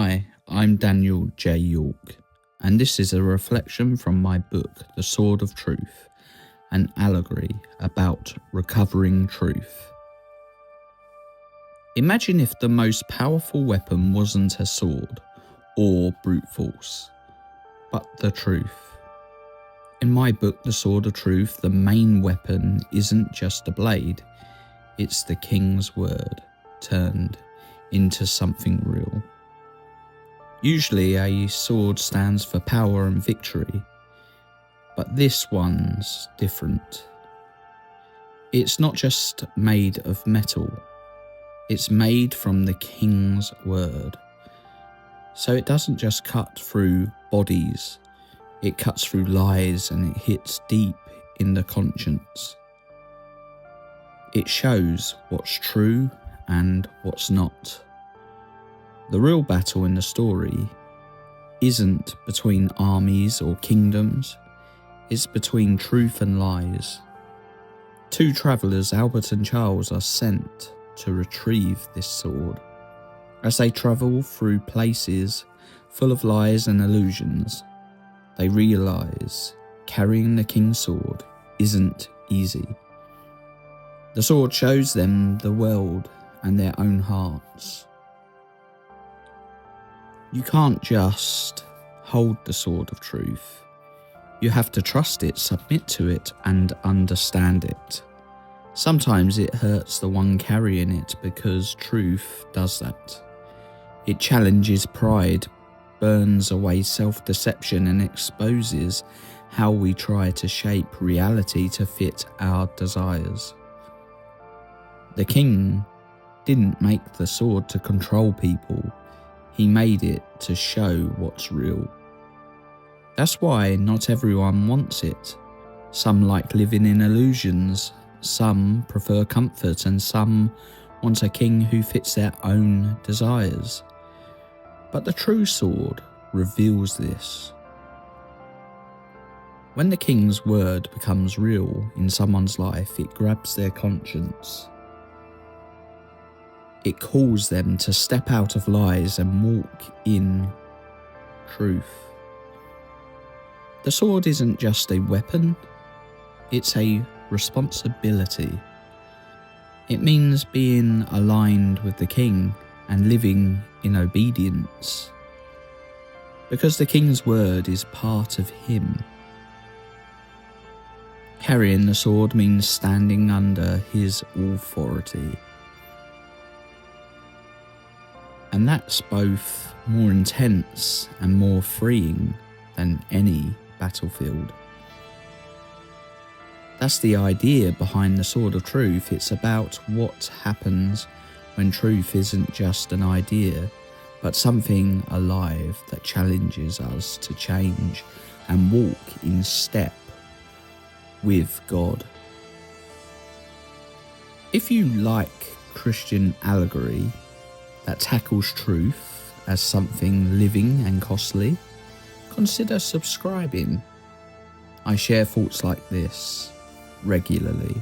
Hi, I'm Daniel J. York, and this is a reflection from my book, The Sword of Truth, an allegory about recovering truth. Imagine if the most powerful weapon wasn't a sword or brute force, but the truth. In my book, The Sword of Truth, the main weapon isn't just a blade, it's the King's word turned into something real. Usually a sword stands for power and victory, but this one's different. It's not just made of metal, it's made from the King's word. So it doesn't just cut through bodies, it cuts through lies and it hits deep in the conscience. It shows what's true and what's not. The real battle in the story isn't between armies or kingdoms, it's between truth and lies. Two travellers, Albert and Charles, are sent to retrieve this sword. As they travel through places full of lies and illusions, they realise carrying the King's sword isn't easy. The sword shows them the world and their own hearts. You can't just hold the sword of truth. You have to trust it, submit to it, and understand it. Sometimes it hurts the one carrying it because truth does that. It challenges pride, burns away self-deception, and exposes how we try to shape reality to fit our desires. The King didn't make the sword to control people. He made it to show what's real. That's why not everyone wants it. Some like living in illusions, some prefer comfort, and some want a king who fits their own desires. But the true sword reveals this. When the King's word becomes real in someone's life, it grabs their conscience. It calls them to step out of lies and walk in truth. The sword isn't just a weapon, it's a responsibility. It means being aligned with the King and living in obedience, because the King's word is part of him. Carrying the sword means standing under his authority. And that's both more intense and more freeing than any battlefield. That's the idea behind the Sword of Truth. It's about what happens when truth isn't just an idea, but something alive that challenges us to change and walk in step with God. If you like Christian allegory that tackles truth as something living and costly, consider subscribing. I share thoughts like this regularly.